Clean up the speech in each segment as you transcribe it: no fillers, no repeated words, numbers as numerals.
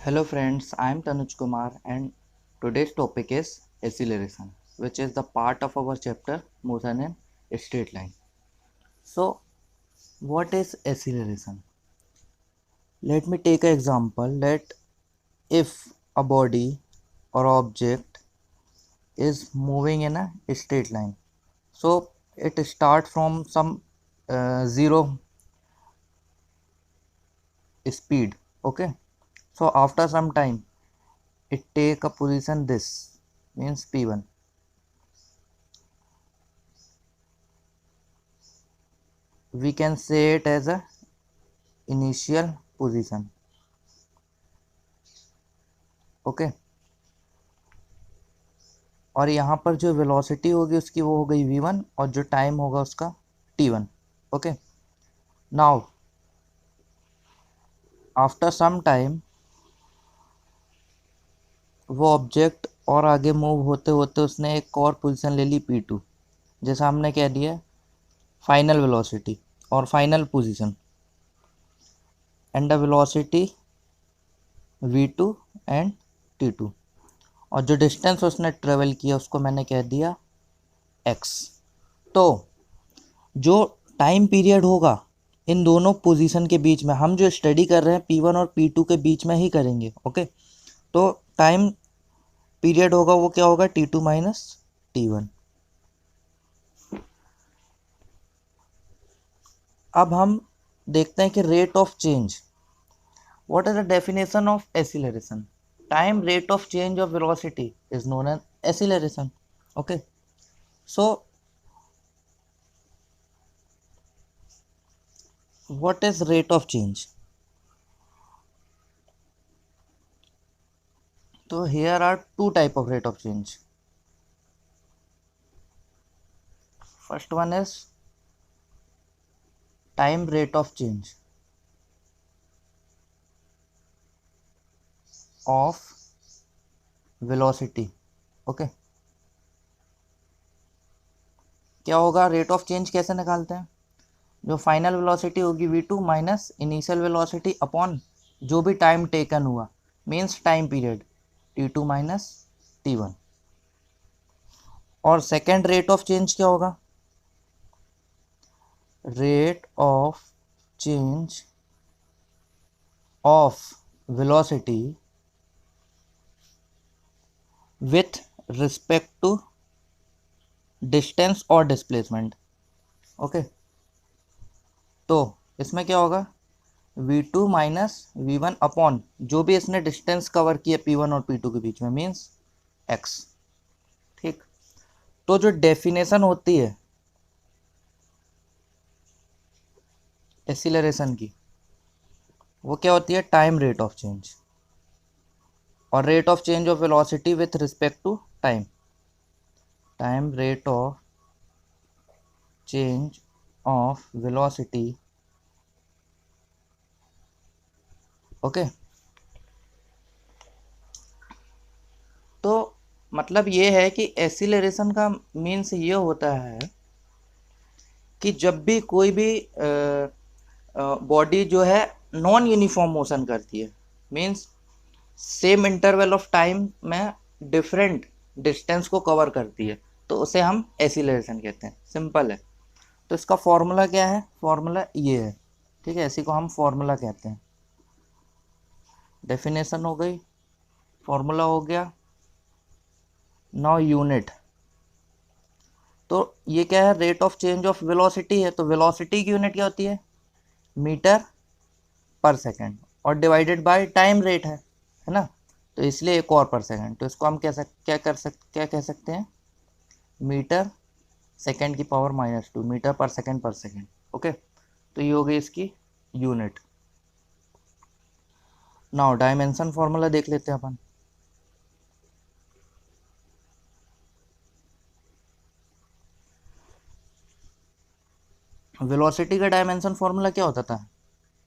Hello friends, I am Tanuj Kumar and today's topic is acceleration, which is the part of our chapter motion in a straight line. So, what is acceleration? Let me take an example that if a body or object is moving in a straight line, so it starts from some zero speed, okay? So after some time, it take a position this means p1. We can say it as a initial position, okay. और यहाँ पर जो velocity होगी उसकी वो हो गई v1 और जो टाइम होगा उसका t1, okay. Now after some time वो ऑब्जेक्ट और आगे मूव होते होते उसने एक और पोजीशन ले ली p2, जैसा हमने कह दिया फाइनल वेलोसिटी और final position and the velocity v2 and t2, और जो डिस्टेंस उसने ट्रेवल किया उसको मैंने कह दिया x। तो जो टाइम पीरियड होगा इन दोनों पोजीशन के बीच में, हम जो स्टडी कर रहे हैं p1 और p2 के बीच में ही करेंगे, ओके। तो टाइम पीरियड होगा वो क्या होगा t2 माइनस t1। अब हम देखते हैं कि rate of change, what is the definition of acceleration? Time rate of change of velocity is known as acceleration, okay. So what is rate of change? So here are two type of rate of change. First one is time rate of change of velocity, okay। क्या होगा, rate of change कैसे निकालते हैं? जो final velocity होगी v2 minus initial velocity upon जो भी time taken हुआ means time period t2 minus t1। और सेकेंड रेट ऑफ चेंज क्या होगा? Rate of change of velocity with respect to distance और डिस्प्लेसमेंट, ओके। तो इसमें क्या होगा, v2 माइनस v1 अपॉन जो भी इसने डिस्टेंस कवर किया p1 और p2 के बीच में मीन्स x, ठीक। तो जो डेफिनेशन होती है एक्सीलरेशन की वो क्या होती है, टाइम रेट ऑफ चेंज और rate of change of velocity with respect to time, time rate of change of velocity, okay. तो मतलब ये है कि एक्सीलरेशन का मीन्स ये होता है कि जब भी कोई भी बॉडी जो है नॉन यूनिफॉर्म मोशन करती है means same interval of time में डिफरेंट डिस्टेंस को कवर करती है, तो उसे हम एक्सीलरेशन कहते हैं, सिंपल है। तो इसका फॉर्मूला क्या है? फॉर्मूला ये है, ठीक है, इसी को हम फॉर्मूला कहते हैं। डेफिनेशन हो गई, फॉर्मूला हो गया, नाउ यूनिट। तो ये क्या है, rate of change of velocity है, तो वेलोसिटी की यूनिट क्या होती है, मीटर पर सेकेंड, और डिवाइडेड बाय टाइम रेट है ना, तो इसलिए एक और पर सेकेंड। तो इसको हम क्या कह सकते हैं, मीटर सेकेंड की पावर -2, मीटर पर सेकेंड, ओके। तो ये हो गई इसकी यूनिट। नाउ डायमेंशन फॉर्मूला देख लेते हैं अपन। वेलोसिटी का डायमेंशन फॉर्मूला क्या होता था,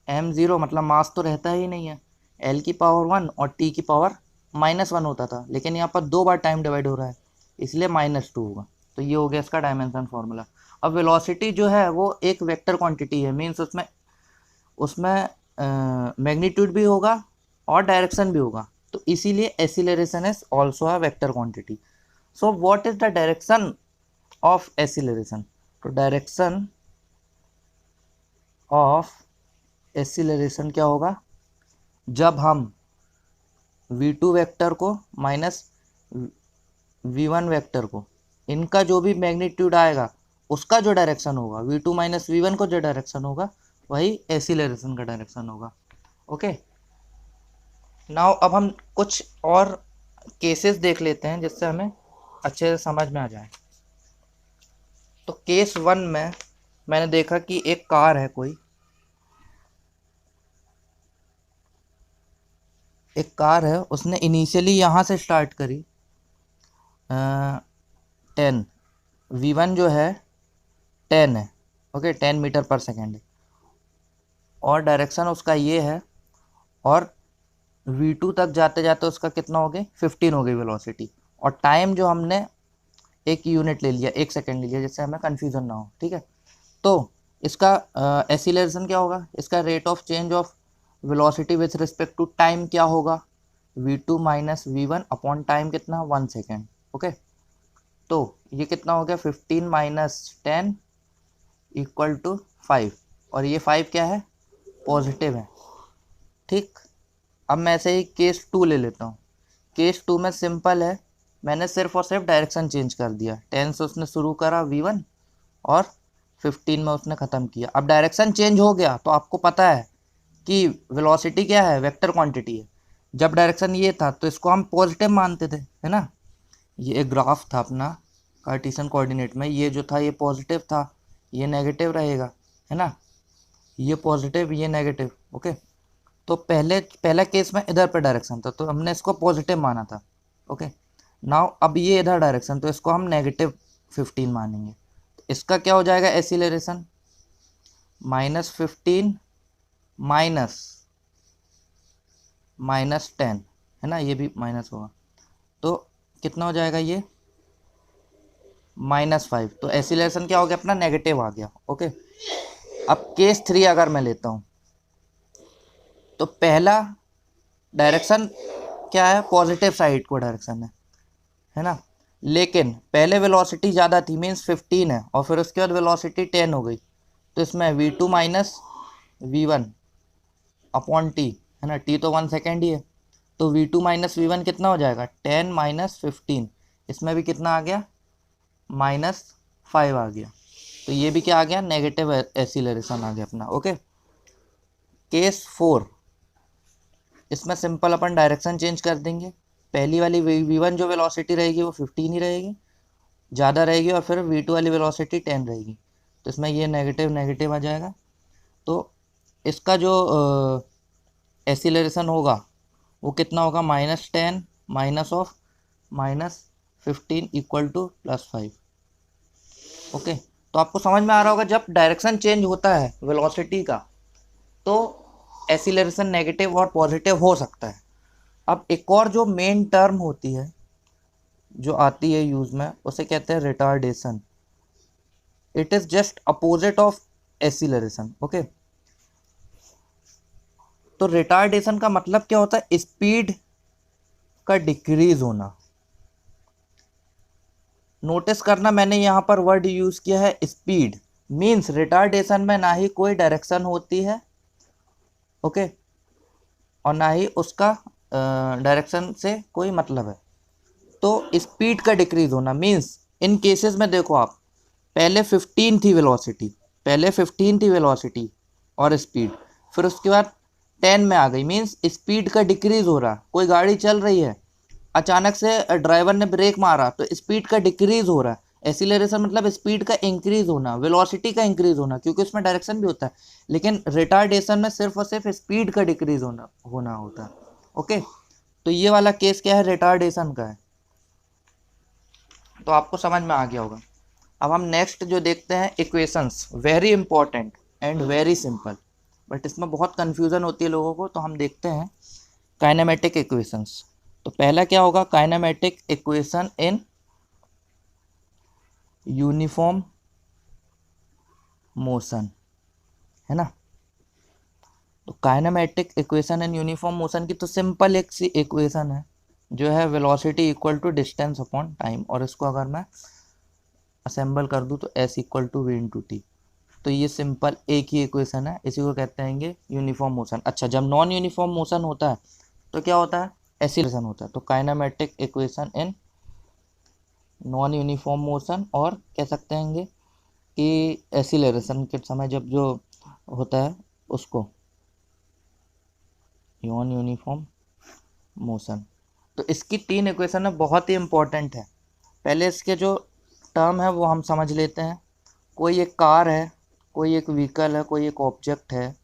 m0, मतलब मास तो रहता ही नहीं है, l की पावर 1 और t की पावर -1 होता था, लेकिन यहाँ पर 2 बार टाइम डिवाइड हो रहा है इसलिए -2 होगा। तो ये हो गया इसका डायमेंशन फॉर्मूला। अब वेलोसिटी जो है वो एक वेक्टर क्वांटिटी है, मीन्स उसमें मैग्नीट्यूड भी होगा और डायरेक्शन भी होगा, तो इसीलिए acceleration is also a vector quantity. So what is the direction of acceleration? तो डायरेक्शन ऑफ एक्सीलरेशन क्या होगा? जब हम v2 वेक्टर को माइनस v1 वेक्टर को, इनका जो भी मैग्नीट्यूड आएगा उसका जो डायरेक्शन होगा, v2 माइनस v1 को जो डायरेक्शन होगा वही एक्सीलरेशन का डायरेक्शन होगा। ओके, नाउ अब हम कुछ और केसेस देख लेते हैं जिससे हमें अच्छे से समझ में आ जाए। तो केस 1 में मैंने देखा कि एक कार है, कोई एक कार है, उसने इनिशियली यहाँ से स्टार्ट करी 10, v1 जो है 10 है, ओके 10 मीटर पर सेकेंड है, और डायरेक्शन उसका ये है, और v2 तक जाते जाते उसका कितना हो गया, 15 हो गई वेलोसिटी, और टाइम जो हमने एक यूनिट ले लिया, 1 सेकेंड ले लिया, जिससे हमें कन्फ्यूजन ना हो। ठीक है, तो इसका एक्सीलरेशन क्या होगा, इसका rate of change of velocity with respect to time क्या होगा, v2 minus v1 upon time कितना, 1 सेकेंड। ओके, तो ये कितना हो गया, 15 माइनस 10 इक्वल टू 5, और ये 5 क्या है, पॉजिटिव है। ठीक, अब मैं ऐसे ही केस 2 ले लेता हूँ। केस 2 में सिंपल है, मैंने सिर्फ और सिर्फ डायरेक्शन चेंज कर दिया, 10 से उसने शुरू करा v1 और 15 में उसने ख़त्म किया। अब डायरेक्शन चेंज हो गया तो आपको पता है कि वेलोसिटी क्या है, वेक्टर क्वांटिटी है। जब डायरेक्शन ये था तो इसको हम पॉजिटिव मानते थे, है ना। ये एक ग्राफ था अपना कार्टेशियन कोऑर्डिनेट में, ये जो था ये पॉजिटिव था, ये नेगेटिव रहेगा, है ना, ये पॉजिटिव ये नेगेटिव। ओके, तो पहला केस में इधर पे डायरेक्शन था तो हमने इसको पॉजिटिव माना था। ओके, नाउ अब ये इधर डायरेक्शन, तो इसको हम नेगेटिव 15 मानेंगे। तो इसका क्या हो जाएगा, एक्सीलरेशन -15 माइनस 10, है ना, ये भी माइनस होगा, तो कितना हो जाएगा ये -5। तो एक्सीलरेशन क्या हो गया अपना, नेगेटिव आ गया। ओके, अब केस 3 अगर मैं लेता हूँ तो पहला डायरेक्शन क्या है, पॉजिटिव साइड को डायरेक्शन है ना, लेकिन पहले वेलोसिटी ज़्यादा थी, मीन्स 15 है, और फिर उसके बाद वेलोसिटी 10 हो गई, तो इसमें v2 minus v1 upon T, है ना, टी तो 1 सेकेंड ही है, तो v2 माइनस v1 कितना हो जाएगा, 10 माइनस 15, इसमें भी कितना आ गया, -5 आ गया, तो ये भी क्या आ गया, नेगेटिव एक्सीलरेशन आ गया अपना। ओके, केस 4, इसमें सिंपल अपन डायरेक्शन चेंज कर देंगे, पहली वाली v1 जो वेलोसिटी रहेगी वो 15 ही रहेगी, ज़्यादा रहेगी, और फिर v2 वाली वेलोसिटी 10 रहेगी, तो इसमें ये नेगेटिव नेगेटिव आ जाएगा, तो इसका जो एक्सीलरेशन होगा वो कितना होगा, -10 minus of -15 equal to +5। Okay, तो आपको समझ में आ रहा होगा जब डायरेक्शन चेंज होता है वेलोसिटी का तो एक्सीलरेशन नेगेटिव और पॉजिटिव हो सकता है। अब एक और जो मेन टर्म होती है जो आती है यूज में, उसे कहते हैं retardation. It is just opposite of acceleration. Okay, तो रिटार्डेशन का मतलब क्या होता है, स्पीड का डिक्रीज होना। नोटिस करना, मैंने यहाँ पर वर्ड यूज किया है स्पीड, मीन्स रिटार्डेशन में ना ही कोई डायरेक्शन होती है, ओके, और ना ही उसका डायरेक्शन से कोई मतलब है। तो स्पीड का डिक्रीज होना मीन्स इन केसेस में देखो आप, पहले 15 थी वेलोसिटी, और स्पीड, फिर उसके बाद 10 में आ गई, मीन्स स्पीड का डिक्रीज हो रहा। कोई गाड़ी चल रही है, अचानक से ड्राइवर ने ब्रेक मारा तो स्पीड का डिक्रीज हो रहा है। एक्सीलरेशन मतलब स्पीड का इंक्रीज होना, वेलोसिटी का इंक्रीज होना, क्योंकि उसमें डायरेक्शन भी होता है, लेकिन रिटार्डेशन में सिर्फ और सिर्फ स्पीड का डिक्रीज होना होता है। ओके, तो ये वाला केस क्या है, रिटार्डेशन का है, तो आपको समझ में आ गया होगा। अब हम नेक्स्ट जो देखते हैं, equations, very important and very simple, but इसमें बहुत कंफ्यूजन होती है लोगों को, तो हम देखते हैं काइनेमेटिक इक्वेशंस। तो पहला क्या होगा, kinematic equation in uniform motion, है ना। तो kinematic equation and uniform motion की तो सिंपल एक सी इक्वेशन है जो है velocity equal to distance upon time, और इसको अगर मैं असेंबल कर दूं तो S equal to V into T. तो ये सिंपल एक ही इक्वेशन है, इसी को कहते हैं यूनिफॉर्म मोशन। अच्छा, जब नॉन यूनिफॉर्म मोशन होता है तो क्या होता है, एसिलेशन होता है। तो kinematic equation in non uniform motion, और कह सकते हैं कि एसिलेशन के समय जब जो होता है उसको नॉन यूनिफॉर्म मोशन। तो इसकी तीन इक्वेशन है, बहुत ही इंपॉर्टेंट है। पहले इसके जो टर्म है वो हम समझ लेते हैं। कोई एक कार है, कोई एक व्हीकल है, कोई एक ऑब्जेक्ट है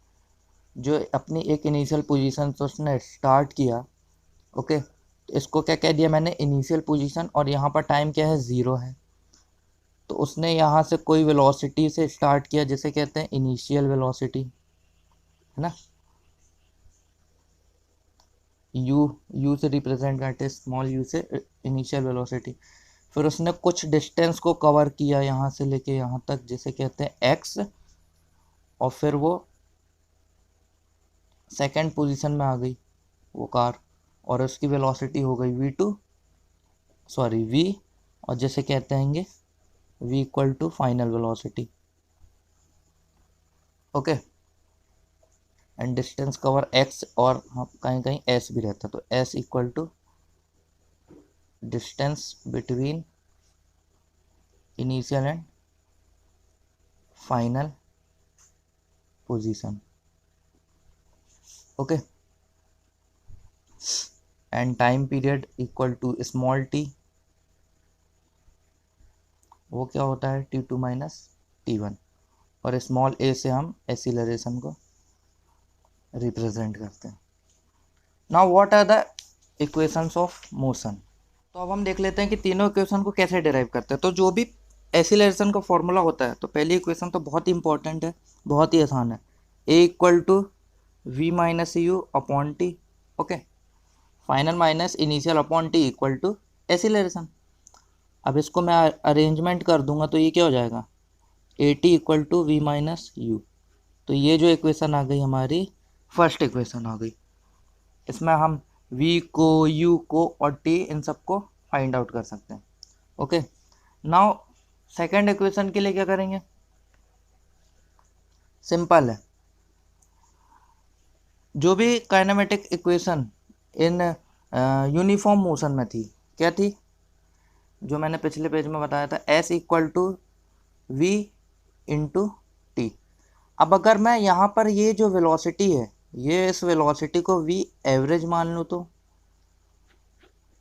जो अपनी एक इनिशियल पोजीशन से उसने स्टार्ट किया। ओके, तो इसको क्या कह दिया मैंने, इनिशियल पोजीशन, और यहाँ पर टाइम क्या है, ज़ीरो है। तो उसने यहाँ से कोई वेलोसिटी से स्टार्ट किया जिसे कहते हैं इनिशियल वेलोसिटी, है ना। यू से रिप्रेजेंट करते हैं, स्मॉल यू से इनिशियल वेलोसिटी। फिर उसने कुछ डिस्टेंस को कवर किया यहाँ से लेके यहाँ तक, जिसे कहते हैं एक्स, और फिर वो सेकंड पोजीशन में आ गई वो कार, और उसकी वेलोसिटी हो गई वी, और जैसे कहते हैं V equal to final velocity. Okay, and distance cover X, और हाँ कहीं कहीं एस भी रहता है, तो S equal to distance between initial and final position. Okay, and time period equal to small T, वो क्या होता है t2 माइनस t1, और स्मॉल a से हम एक्सीलरेशन को रिप्रेजेंट करते हैं। Now what are the equations of motion. तो अब हम देख लेते हैं कि तीनों इक्वेशन को कैसे डिराइव करते हैं। तो जो भी एक्सीलरेशन का फॉर्मूला होता है, तो पहली इक्वेशन तो बहुत ही इंपॉर्टेंट है, बहुत ही आसान है, a equal to V minus U upon T. Okay, final minus initial upon T equal to acceleration. अब इसको मैं अरेंजमेंट कर दूंगा तो ये क्या हो जाएगा, A T equal to V minus U. तो ये जो इक्वेशन आ गई हमारी फर्स्ट इक्वेशन आ गई। इसमें हम v को, u को और t इन सबको फाइंड आउट कर सकते हैं। ओके, नाउ सेकेंड इक्वेशन के लिए क्या करेंगे, सिंपल है। जो भी kinematic equation in uniform motion में थी, क्या थी, जो मैंने पिछले पेज में बताया था, s equal to V into T. अब अगर मैं यहाँ पर ये जो वेलोसिटी है, ये इस वेलोसिटी को v एवरेज मान लूँ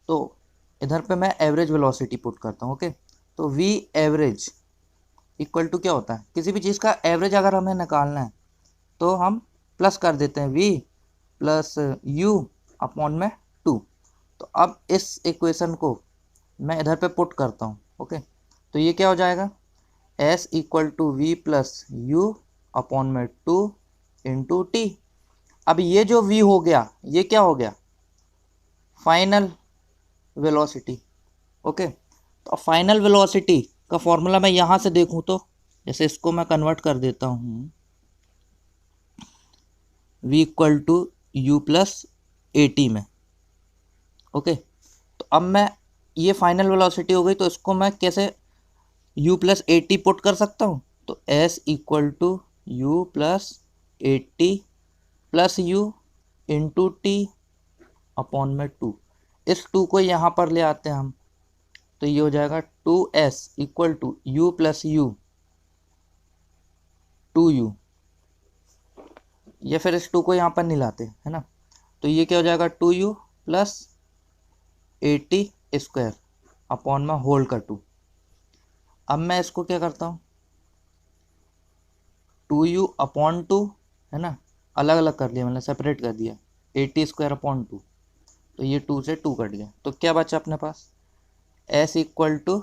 तो इधर पे मैं एवरेज वेलोसिटी पुट करता हूँ। ओके, तो v एवरेज इक्वल टू क्या होता है, किसी भी चीज़ का एवरेज अगर हमें निकालना है तो हम प्लस कर देते हैं v प्लस u अपॉन में 2। तो अब इस इक्वेशन को मैं इधर पे पुट करता हूँ। ओके, तो ये क्या हो जाएगा, s equal to V plus U upon में 2 इंटू टी। अब ये जो v हो गया, ये क्या हो गया, फाइनल वेलोसिटी। ओके, तो फाइनल वेलोसिटी का फॉर्मूला मैं यहाँ से देखूँ तो, जैसे इसको मैं कन्वर्ट कर देता हूँ, v equal to U plus A T में। ओके, तो अब मैं, ये फाइनल वेलोसिटी हो गई, तो इसको मैं कैसे u plus A T put कर सकता हूँ, तो s equal to U plus A T plus U into T upon में 2। इस 2 को यहाँ पर ले आते हैं हम, तो ये हो जाएगा 2s equal to U plus U 2u, या फिर इस 2 को यहाँ पर नहीं लाते, है ना। तो ये क्या हो जाएगा, 2u प्लस 80 स्क्वायर अपॉन में होल का 2। अब मैं इसको क्या करता हूँ, 2u अपॉन 2, है ना, अलग अलग कर लिया, मैंने सेपरेट कर दिया, 80 स्क्वायर अपॉन 2। तो ये 2 से 2 कट गया, तो क्या बचा अपने पास, s equal to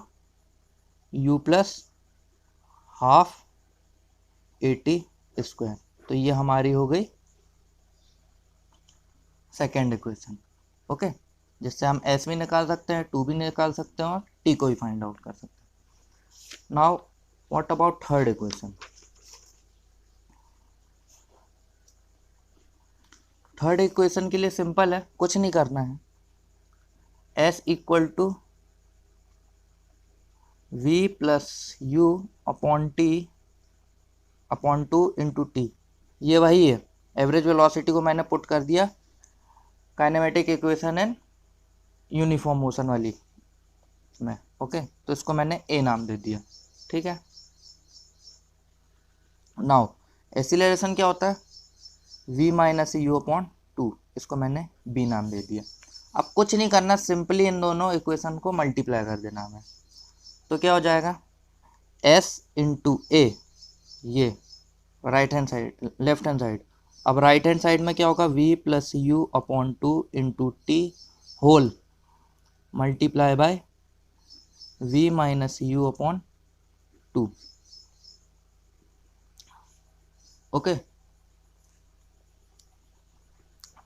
U plus half 80 square. तो ये हमारी हो गई सेकेंड इक्वेशन। ओके, जिससे हम s भी निकाल सकते हैं, 2 भी निकाल सकते हैं, और t को भी फाइंड आउट कर सकते हैं। Now what about third equation. Third equation के लिए सिंपल है, कुछ नहीं करना है। S equal to V plus U upon T upon 2 into T, ये वही है। एवरेज वेलोसिटी को मैंने पुट कर दिया kinematic equation and uniform motion वाली में। ओके, तो इसको मैंने ए नाम दे दिया। ठीक है, नाउ एक्सीलरेशन क्या होता है, v माइनस यू अपॉन 2, इसको मैंने b नाम दे दिया। अब कुछ नहीं करना, सिंपली इन दोनों इक्वेशन को मल्टीप्लाई कर देना हमें। तो क्या हो जाएगा, s इंटू ए, ये right hand side, left hand side. अब राइट हैंड साइड में क्या होगा, v plus U upon 2 into T whole multiply by v minus U upon 2। Okay,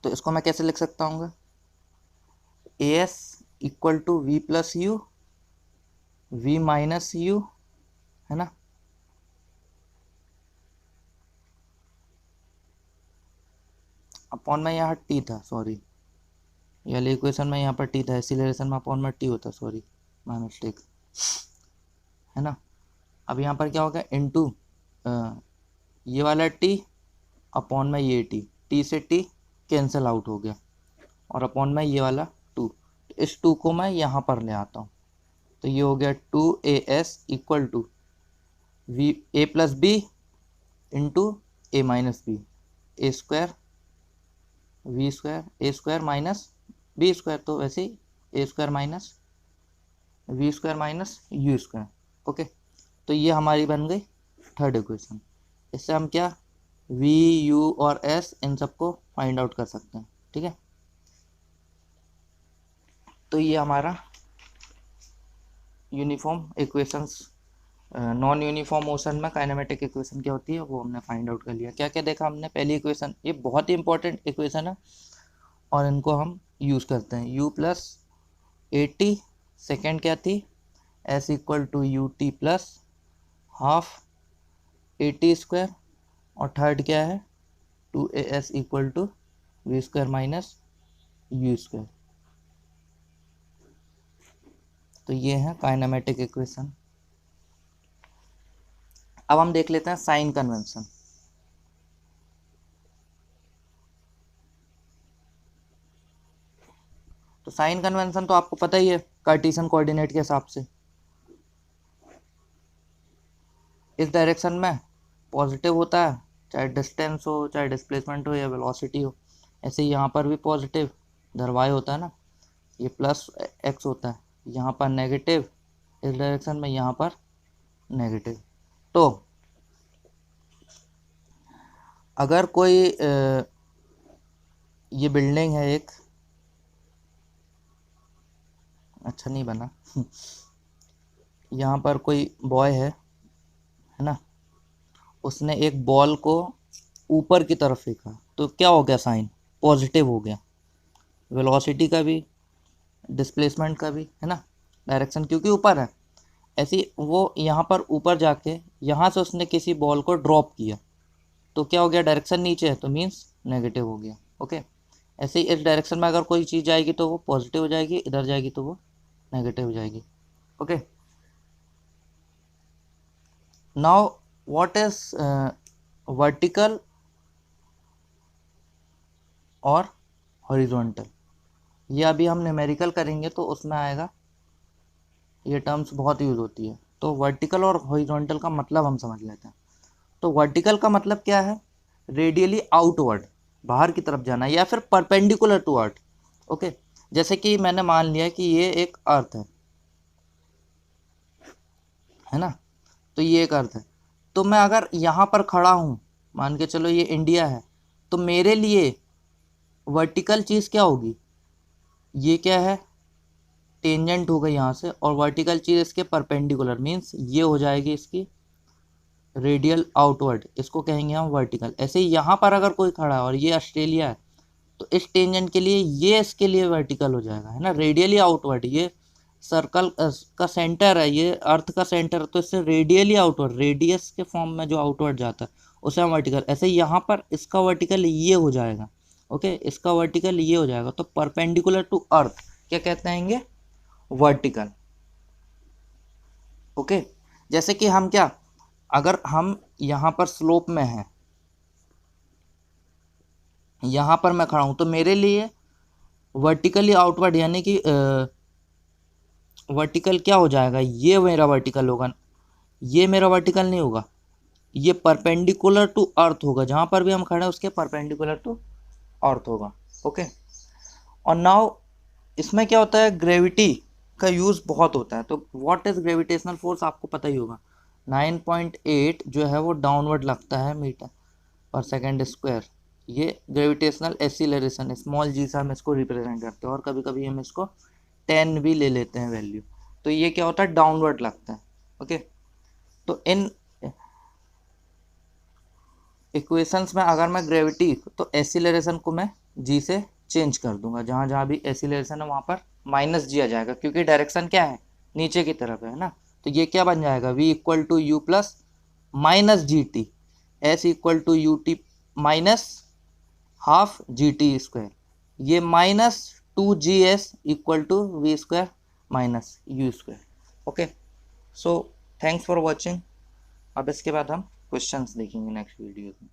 तो इसको मैं कैसे लिख सकता हूँ, A S equal to V plus U, V minus U, है ना, अपॉन में यहाँ टी था, सॉरी, ये वाली इक्वेशन में यहाँ पर टी था, एक्सीलरेशन में अपॉन में टी होता, सॉरी माय मिस्टेक, है ना। अब यहाँ पर क्या होगा, इनटू ये वाला टी अपॉन में ये टी से टी कैंसिल आउट हो गया, और अपॉन में ये वाला 2, इस 2 को मैं यहाँ पर ले आता हूँ, तो ये हो गया 2as equal to V A plus B into A minus B, A square V square, A square minus B square, तो वैसे ही A square minus V square minus U square. Okay, तो ये हमारी बन गई थर्ड इक्वेशन। इससे हम क्या वी यू और एस इन सबको फाइंड आउट कर सकते हैं। ठीक है, तो ये हमारा uniform equations, non uniform motion में काइनेमेटिक इक्वेशन क्या होती है वो हमने फाइंड आउट कर लिया। क्या क्या देखा हमने, पहली इक्वेशन, ये बहुत ही इंपॉर्टेंट इक्वेशन है और इनको हम यूज़ करते हैं, u plus A T, second क्या थी, s equal to U T plus half A T square, और थर्ड क्या है 2as equal to V square minus U square. तो ये है काइनेमेटिक इक्वेशन। अब हम देख लेते हैं साइन कन्वेंशन। तो साइन कन्वेंशन तो आपको पता ही है, कार्टेशियन कोऑर्डिनेट के हिसाब से इस डायरेक्शन में पॉजिटिव होता है, चाहे डिस्टेंस हो, चाहे डिस्प्लेसमेंट हो या वेलोसिटी हो। ऐसे ही यहाँ पर भी पॉजिटिव इधर y होता है ना, ये प्लस x होता है, यहाँ पर नेगेटिव इस डायरेक्शन में, यहाँ पर नेगेटिव। तो अगर कोई ये बिल्डिंग है एक, अच्छा नहीं बना यहाँ पर कोई बॉय है ना, उसने एक बॉल को ऊपर की तरफ फेंका, तो क्या हो गया, साइन पॉजिटिव हो गया, वेलोसिटी का भी डिस्प्लेसमेंट का भी, है ना, डायरेक्शन क्योंकि ऊपर है। ऐसी वो यहाँ पर ऊपर जाके यहाँ से उसने किसी बॉल को ड्रॉप किया, तो क्या हो गया, डायरेक्शन नीचे है, तो मीन्स नेगेटिव हो गया। ओके, ऐसे ही इस डायरेक्शन में अगर कोई चीज़ जाएगी तो वो पॉजिटिव हो जाएगी, इधर जाएगी तो वो नेगेटिव हो जाएगी। Okay, now what is vertical और हॉरिजॉन्टल, ये अभी हम न्यूमेरिकल करेंगे तो उसमें आएगा, ये टर्म्स बहुत यूज़ होती है। तो वर्टिकल और हॉरिजॉन्टल का मतलब हम समझ लेते हैं। तो वर्टिकल का मतलब क्या है, रेडियली आउटवर्ड, बाहर की तरफ जाना, या फिर परपेंडिकुलर टू अर्थ। ओके, जैसे कि मैंने मान लिया कि ये एक अर्थ है ना, तो ये एक अर्थ है, तो मैं अगर यहाँ पर खड़ा हूँ, मान के चलो ये इंडिया है, तो मेरे लिए वर्टिकल चीज़ क्या होगी, ये क्या है, टेंजेंट हो गई यहाँ से, और वर्टिकल चीज़ इसके परपेंडिकुलर, मीन्स ये हो जाएगी इसकी रेडियल आउटवर्ड, इसको कहेंगे हम वर्टिकल। ऐसे ही यहाँ पर अगर कोई खड़ा है और ये ऑस्ट्रेलिया है, तो इस टेंजेंट के लिए ये इसके लिए वर्टिकल हो जाएगा, है ना, रेडियली आउटवर्ड, ये सर्कल का सेंटर है, ये अर्थ का सेंटर, तो इससे रेडियली आउटवर्ड, रेडियस के फॉर्म में जो आउटवर्ड जाता है उसे हम वर्टिकल। ऐसे यहाँ पर इसका वर्टिकल ये हो जाएगा, ओके, इसका वर्टिकल ये हो जाएगा, तो परपेंडिकुलर टू अर्थ क्या कहते हैं, वर्टिकल। ओके, जैसे कि हम क्या, अगर हम यहाँ पर स्लोप में हैं, यहाँ पर मैं खड़ा हूँ, तो मेरे लिए वर्टिकली आउटवर्ड यानी कि वर्टिकल क्या हो जाएगा, ये मेरा वर्टिकल होगा, ये मेरा वर्टिकल नहीं होगा, ये परपेंडिकुलर टू अर्थ होगा, जहाँ पर भी हम खड़े हैं उसके परपेंडिकुलर टू अर्थ होगा। ओके, और नाउ इसमें क्या होता है, ग्रेविटी का यूज़ बहुत होता है। तो व्हाट इज ग्रेविटेशनल फोर्स आपको पता ही होगा, 9.8 जो है वो डाउनवर्ड लगता है मीटर पर सेकेंड स्क्वायर। ये ग्रेविटेशनल एक्सीलरेशन, स्मॉल जी से हम इसको रिप्रेजेंट करते हैं, और कभी कभी हम इसको 10 भी ले लेते हैं वैल्यू। तो ये क्या होता है, डाउनवर्ड लगता है। ओके, तो इन इक्वेशंस में अगर मैं ग्रेविटी, तो एक्सीलरेशन को मैं जी से चेंज कर दूंगा, जहाँ जहाँ भी एक्सीलरेशन है वहाँ पर माइनस जी आ जाएगा, क्योंकि डायरेक्शन क्या है, नीचे की तरफ है ना। तो ये क्या बन जाएगा, v equal to U plus minus G T, S equal to U T minus half G T square, ये minus 2 GS equal to V square minus U square. Okay, so thanks for watching. अब इसके बाद हम questions देखेंगे next video में।